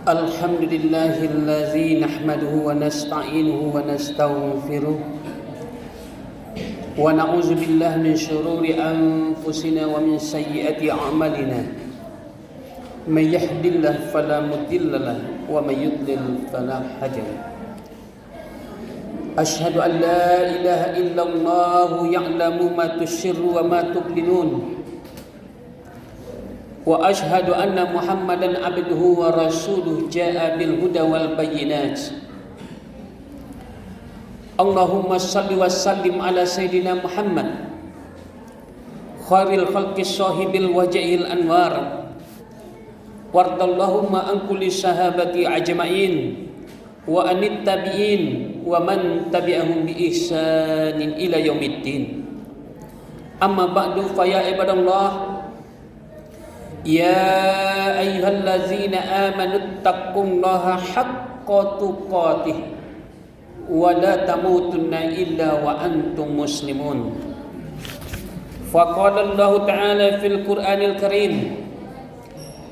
Alhamdulillahillazi nahmaduhu wa nasta'inuhu wa nastaghfiruh wa na'udzu billahi min syururi anfusina wa min sayyiati a'malina. May yahdihillahu fala mudilla lahu wa may yudlil fala hadiya lahu. Asyhadu an la ilaha illallah ya'lamu ma tusirru wa ma tu'linun. Wa ashhadu anna Muhammadan abduhu wa rasuluh jaa bil huda wal bayyinat. Allahumma salli wa sallim ala sayyidina Muhammad khairil khalqi sahibil wajhil anwar. Wardallahumma an kulli sahabati ajma'in wa anit tabi'in wa man tabi'ahum bi ihsanin ila yaumiddin. Amma ba'du fa ya ibadallah, ya ayyuhallazina amanu taqullaha haqqa tuqatih wa la tamutunna illa wa antum muslimun. Faqala Allah ta'ala fil Qur'anil Karim,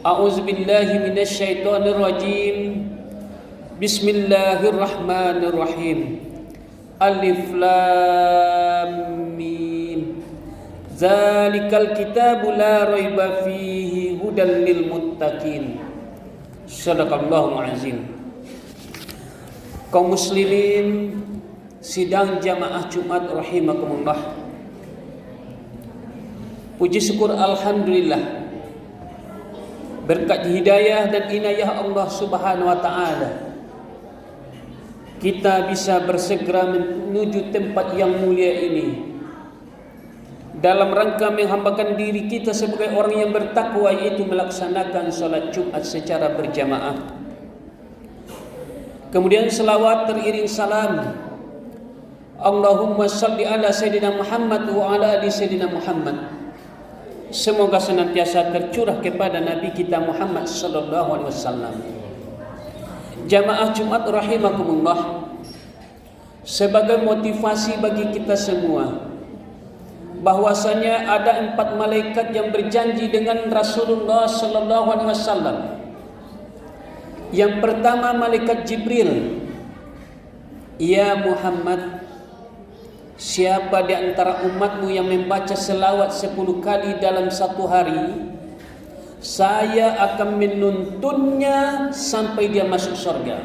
a'udzu billahi minasy syaithanir rajim. Bismillahirrahmanirrahim. Alif lam mim. Zalikal kitabu la raiba fihi hudan lil muttaqin. Shadaqallahul azim. Kaum muslimin sidang jamaah Jumat rahimakumullah. Puji syukur alhamdulillah, berkat hidayah dan inayah Allah Subhanahu wa taala, kita bisa bersegera menuju tempat yang mulia ini dalam rangka menghambakan diri kita sebagai orang yang bertakwa, yaitu melaksanakan salat Jumat secara berjamaah. Kemudian selawat teriring salam, Allahumma salli ala sayyidina Muhammad wa ala ali sayyidina Muhammad. Semoga senantiasa tercurah kepada Nabi kita Muhammad sallallahu alaihi wasallam. Jamaah Jumat rahimakumullah, sebagai motivasi bagi kita semua bahwasanya ada 4 malaikat yang berjanji dengan Rasulullah sallallahu alaihi wasallam. Yang pertama malaikat Jibril, ya Muhammad, siapa di antara umatmu yang membaca selawat 10 kali dalam satu hari, saya akan menuntunnya sampai dia masuk surga.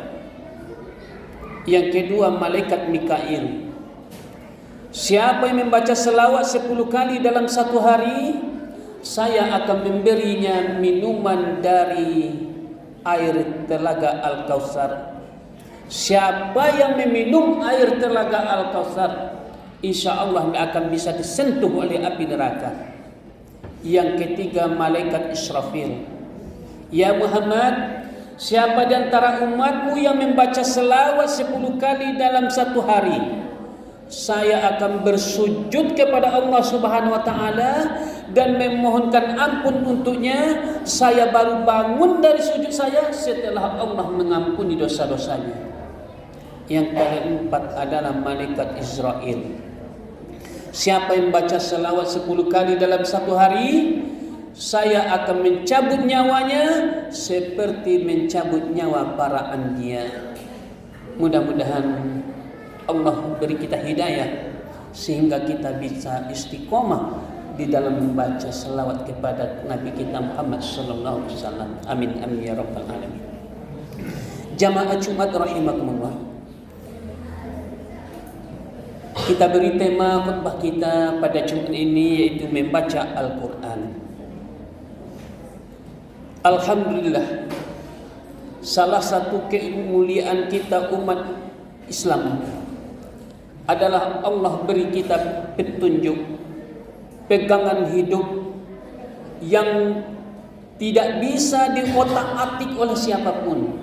Yang kedua malaikat Mikail, siapa yang membaca selawat 10 kali dalam satu hari, saya akan memberinya minuman dari air telaga Al-Kautsar. Siapa yang meminum air telaga Al-Kautsar, insya Allah akan bisa disentuh oleh api neraka. Yang ketiga malaikat Israfil, ya Muhammad, siapa di antara umatmu yang membaca selawat 10 kali dalam satu hari, saya akan bersujud kepada Allah Subhanahu wa taala dan memohonkan ampun untuknya. Saya baru bangun dari sujud saya setelah Allah mengampuni dosa-dosanya. Yang keempat adalah malaikat Israel. Siapa yang baca selawat 10 kali dalam satu hari, saya akan mencabut nyawanya seperti mencabut nyawa para anbiya. Mudah-mudahan Allah beri kita hidayah sehingga kita bisa istiqomah di dalam membaca selawat kepada Nabi kita Muhammad sallallahu alaihi wasallam. Amin amin ya rabbal alamin. Jamaah Jumat rahimakumullah, kita beri tema khutbah kita pada Jumat ini yaitu membaca Al-Quran. Alhamdulillah, salah satu kemuliaan kita umat Islam adalah Allah beri kita petunjuk, pegangan hidup yang tidak bisa diotak-atik oleh siapapun,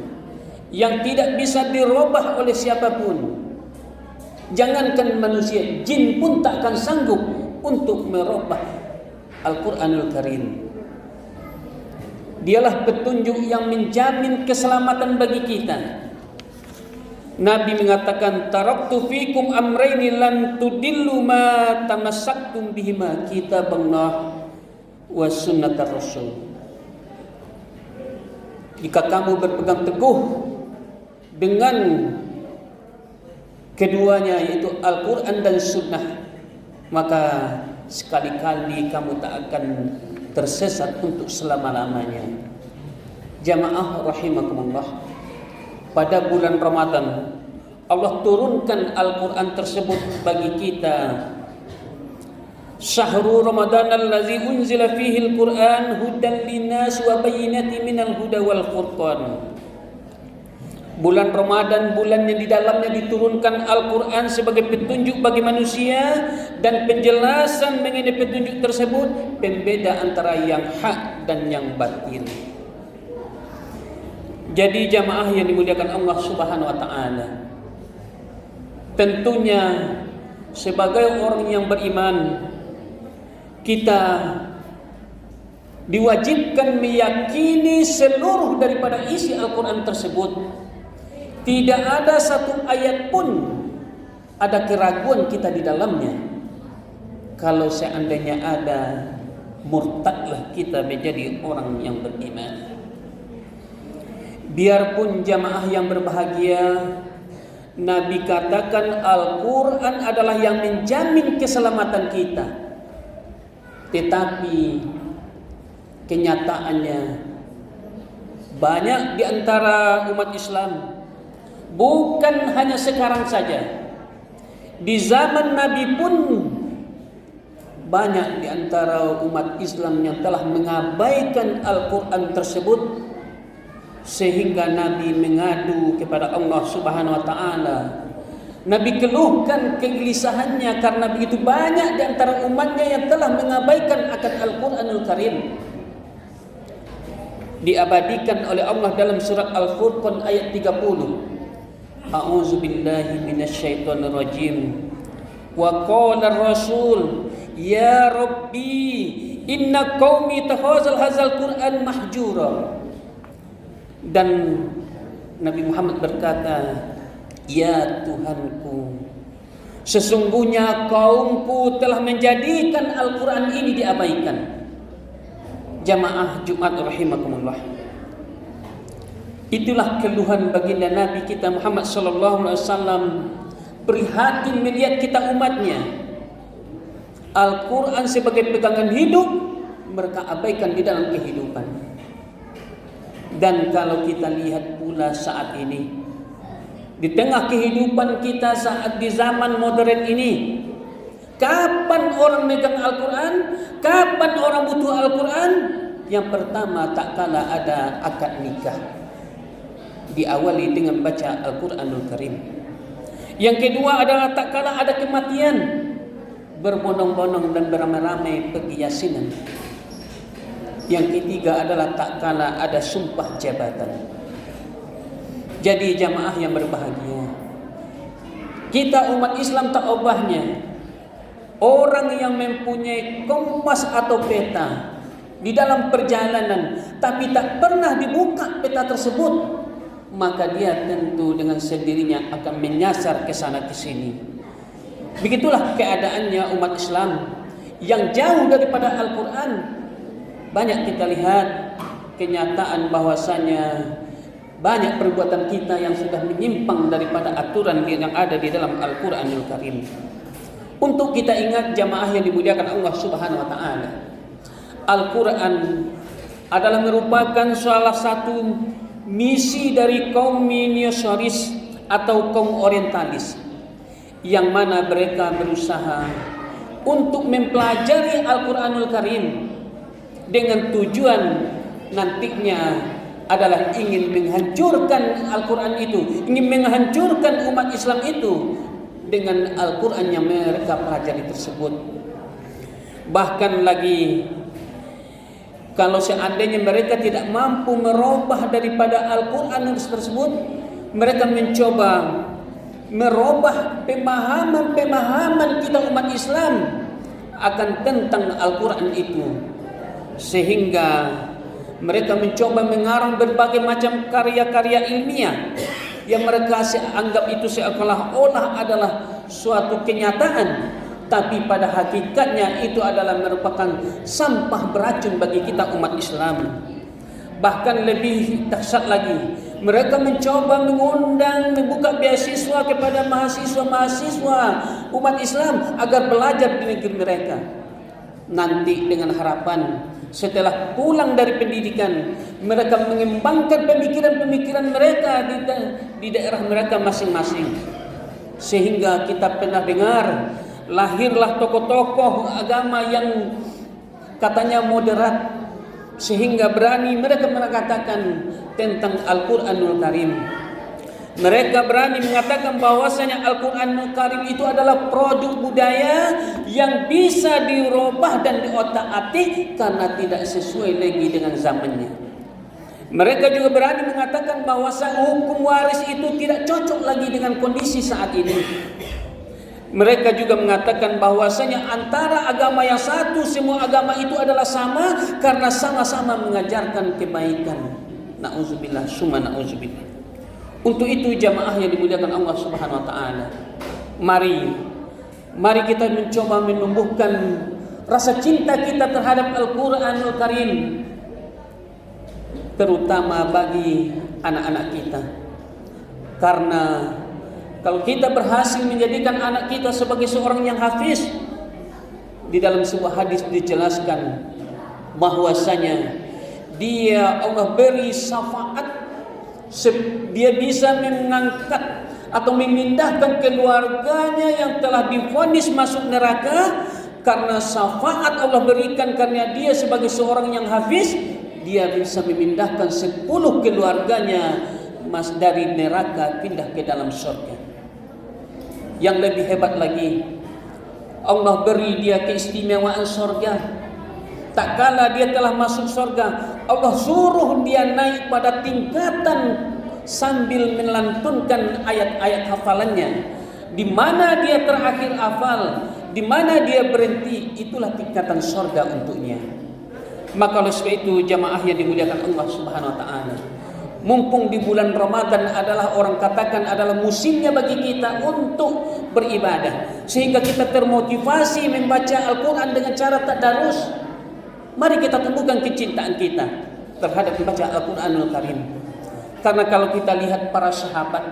yang tidak bisa dirubah oleh siapapun. Jangankan manusia, jin pun tak akan sanggup untuk merubah Al-Quranul Karim. Dialah petunjuk yang menjamin keselamatan bagi kita. Nabi mengatakan, taraktu fikum amraini lan tudillu ma tamassaktum bihima, kitaballah wa sunnatar rasul. Jika kamu berpegang teguh dengan keduanya, yaitu Al-Quran dan Sunnah, maka sekali-kali kamu tak akan tersesat untuk selama-lamanya. Jamaah rahimakumullah, pada bulan Ramadan Allah turunkan Al-Quran tersebut bagi kita. Syahrul Ramadan allazi unzila fihi al-Quran hudan linnas wa bayyinatin minal huda wal furqan. Bulan Ramadan, bulan yang di dalamnya diturunkan Al-Quran sebagai petunjuk bagi manusia, dan penjelasan mengenai petunjuk tersebut pembeda antara yang hak dan yang batil. Jadi jamaah yang dimuliakan Allah Subhanahu wa taala, tentunya sebagai orang yang beriman, kita diwajibkan meyakini seluruh daripada isi Al-Quran tersebut. Tidak ada satu ayat pun ada keraguan kita di dalamnya. Kalau seandainya ada, murtadlah kita menjadi orang yang beriman. Biarpun jamaah yang berbahagia, Nabi katakan Al-Quran adalah yang menjamin keselamatan kita. Tetapi kenyataannya banyak di antara umat Islam, bukan hanya sekarang saja, di zaman Nabi pun banyak di antara umat Islam yang telah mengabaikan Al-Quran tersebut, sehingga Nabi mengadu kepada Allah Subhanahu wa taala. Nabi keluhkan kegelisahannya karena begitu banyak di antara umatnya yang telah mengabaikan akan Al-Quranul Karim. Diabadikan oleh Allah dalam surat Al-Furqan ayat 30. A'udzu billahi minasyaitonir rajim. Wa qala ar-rasul ya rabbi inna qaumi takhazal hadzal Qur'an mahjura. Dan Nabi Muhammad berkata, ya Tuhanku, sesungguhnya kaumku telah menjadikan Al-Quran ini diabaikan. Jamaah Jumat rahimakumullah, itulah keluhan baginda Nabi kita Muhammad sallallahu alaihi wasallam, prihatin melihat kita umatnya Al-Quran sebagai pegangan hidup mereka abaikan di dalam kehidupan. Dan kalau kita lihat pula saat ini, di tengah kehidupan kita saat di zaman modern ini, kapan orang megang Al-Quran? Kapan orang butuh Al-Quran? Yang pertama, tak kala ada akad nikah, diawali dengan baca Al-Quranul Karim. Yang kedua adalah tak kala ada kematian, berbondong-bondong dan beramai-ramai pergi yasinan. Yang ketiga adalah tak kala ada sumpah jabatan. Jadi jamaah yang berbahagia, kita umat Islam tak ubahnya orang yang mempunyai kompas atau peta di dalam perjalanan, tapi tak pernah dibuka peta tersebut, maka dia tentu dengan sendirinya akan menyasar ke sana ke sini. Begitulah keadaannya umat Islam yang jauh daripada Al-Quran. Banyak kita lihat kenyataan bahwasanya banyak perbuatan kita yang sudah menyimpang daripada aturan yang ada di dalam Al-Quranul Karim. Untuk kita ingat jamaah yang dimuliakan Allah Subhanahu wa taala, Al-Quran adalah merupakan salah satu misi dari kaum misionaris atau kaum orientalis, yang mana mereka berusaha untuk mempelajari Al-Quranul Karim dengan tujuan nantinya adalah ingin menghancurkan Al-Quran itu, ingin menghancurkan umat Islam itu dengan Al-Quran yang mereka pelajari tersebut. Bahkan lagi, kalau seandainya mereka tidak mampu merubah daripada Al-Quran tersebut, mereka mencoba merubah pemahaman kita umat Islam akan tentang Al-Quran itu, sehingga mereka mencoba mengarang berbagai macam karya-karya ilmiah yang mereka anggap itu seolah-olah adalah suatu kenyataan, tapi pada hakikatnya itu adalah merupakan sampah beracun bagi kita umat Islam. Bahkan lebih dahsyat lagi, mereka mencoba mengundang, membuka beasiswa kepada mahasiswa-mahasiswa umat Islam agar belajar di negeri mereka. Nanti dengan harapan setelah pulang dari pendidikan, mereka mengembangkan pemikiran-pemikiran mereka di daerah mereka masing-masing. Sehingga kita pernah dengar, lahirlah tokoh-tokoh agama yang katanya moderat, sehingga berani mereka mengatakan tentang Al-Quranul Karim. Mereka berani mengatakan bahwasanya Al-Quranul Karim itu adalah produk budaya yang bisa dirubah dan diotak-atik karena tidak sesuai lagi dengan zamannya. Mereka juga berani mengatakan bahwasanya hukum waris itu tidak cocok lagi dengan kondisi saat ini. Mereka juga mengatakan bahwasanya antara agama yang satu, semua agama itu adalah sama karena sama-sama mengajarkan kebaikan. Na'udzubillah, summa na'udzubillah. Untuk itu jamaah yang dimuliakan Allah Subhanahu wa taala, mari kita mencoba menumbuhkan rasa cinta kita terhadap Al-Qur'anul Karim, terutama bagi anak-anak kita. Karena kalau kita berhasil menjadikan anak kita sebagai seorang yang hafiz, di dalam sebuah hadis dijelaskan bahwasanya dia Allah beri syafaat, dia bisa mengangkat atau memindahkan keluarganya yang telah divonis masuk neraka karena syafaat Allah berikan karena dia sebagai seorang yang hafiz, dia bisa memindahkan 10 keluarganya dari neraka pindah ke dalam surga. Yang lebih hebat lagi, Allah beri dia keistimewaan surga. Tak kala dia telah masuk surga, Allah suruh dia naik pada tingkatan sambil melantunkan ayat-ayat hafalannya. Di mana dia terakhir hafal, di mana dia berhenti, itulah tingkatan surga untuknya. Maka oleh sebab itu jamaah yang dimuliakan Allah Subhanahu wa taala, mumpung di bulan Ramadan adalah orang katakan adalah musimnya bagi kita untuk beribadah, sehingga kita termotivasi membaca Al-Quran dengan cara tadarus. Mari kita tumbuhkan kecintaan kita terhadap membaca Al-Quranul Karim. Karena kalau kita lihat para sahabat,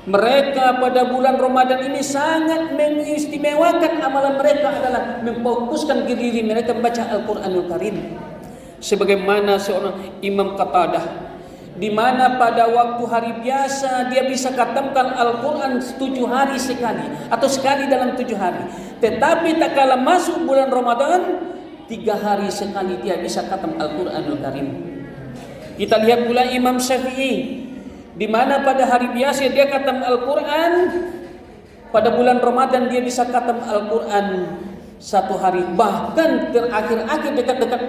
mereka pada bulan Ramadan ini sangat mengistimewakan amalan mereka adalah memfokuskan diri mereka membaca Al-Quranul Karim. Sebagaimana seorang Imam Qatadah, di mana pada waktu hari biasa dia bisa khatamkan Al-Quran 7 hari sekali atau sekali dalam 7 hari. Tetapi tak kala masuk bulan Ramadan, 3 hari sekali dia bisa khatam Al-Quranul Karim. Kita lihat pula Imam Syafi'i, di mana pada hari biasa dia khatam Al-Quran, pada bulan Ramadan dia bisa khatam Al-Quran 1 hari. Bahkan terakhir dekat-dekat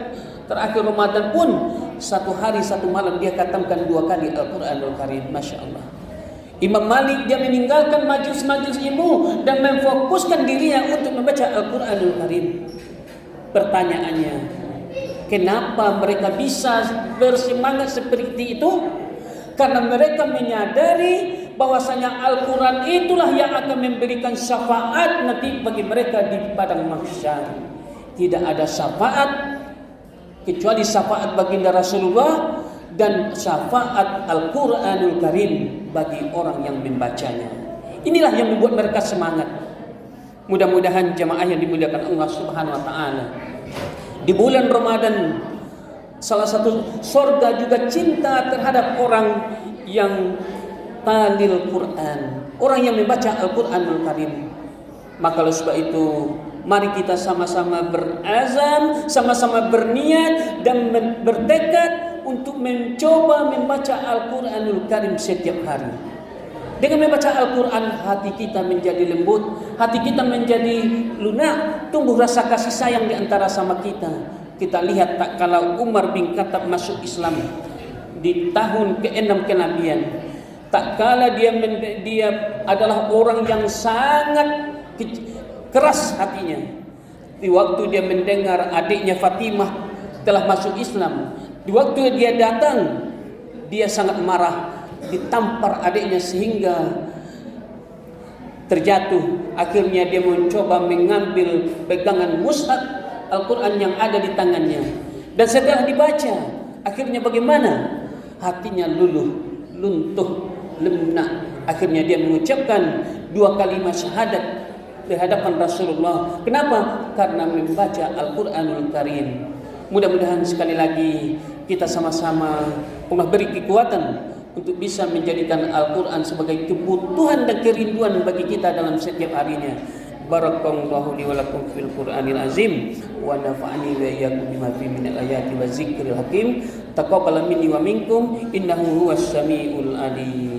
terakhir Ramadan pun 1 hari 1 malam dia khatamkan 2 kali Al-Quranul Karim. Masya Allah. Imam Malik dia meninggalkan majlis-majlis ilmu dan memfokuskan dirinya untuk membaca Al-Quranul Karim. Pertanyaannya, kenapa mereka bisa bersemangat seperti itu? Karena mereka menyadari bahwasanya Al-Quran itulah yang akan memberikan syafaat nanti bagi mereka di padang mahsyar. Tidak ada syafaat kecuali syafaat baginda Rasulullah dan syafaat Al-Quranul Karim bagi orang yang membacanya. Inilah yang membuat mereka semangat. Mudah-mudahan jamaah yang dimuliakan Allah Subhanahu wa taala, di bulan Ramadan salah satu surga juga cinta terhadap orang yang talil Quran, orang yang membaca Al-Quranul Karim. Maka oleh sebab itu mari kita sama-sama berazam, sama-sama berniat dan bertekad untuk mencoba membaca Al-Quranul Karim setiap hari. Dengan membaca Al-Quran, hati kita menjadi lembut, hati kita menjadi lunak, tumbuh rasa kasih sayang di antara sama kita. Kita lihat tak kala Umar bin Khattab masuk Islam di tahun ke-6 kenabian, tak kala dia adalah orang yang sangat keras hatinya. Di waktu dia mendengar adiknya Fatimah telah masuk Islam, di waktu dia datang, dia sangat marah, ditampar adiknya sehingga terjatuh. Akhirnya dia mencoba mengambil pegangan mushaf Al-Quran yang ada di tangannya, dan setelah dibaca, Akhirnya bagaimana? Hatinya luluh, luntuh, lemah. Akhirnya dia mengucapkan 2 kalimat syahadat di hadapan Rasulullah. Kenapa? Karena membaca Al-Quranul Karim. Mudah-mudahan sekali lagi kita sama-sama Allah beri kekuatan untuk bisa menjadikan Al-Quran sebagai kebutuhan dan kerinduan bagi kita dalam setiap harinya. Barakallahu li wa lakum fil Qur'anil azim wa nafa'ani wa iyyakum bima fihi minal ayati wa zikril hakim. Taqabbal minni wa minkum innahu huwas samiul alim.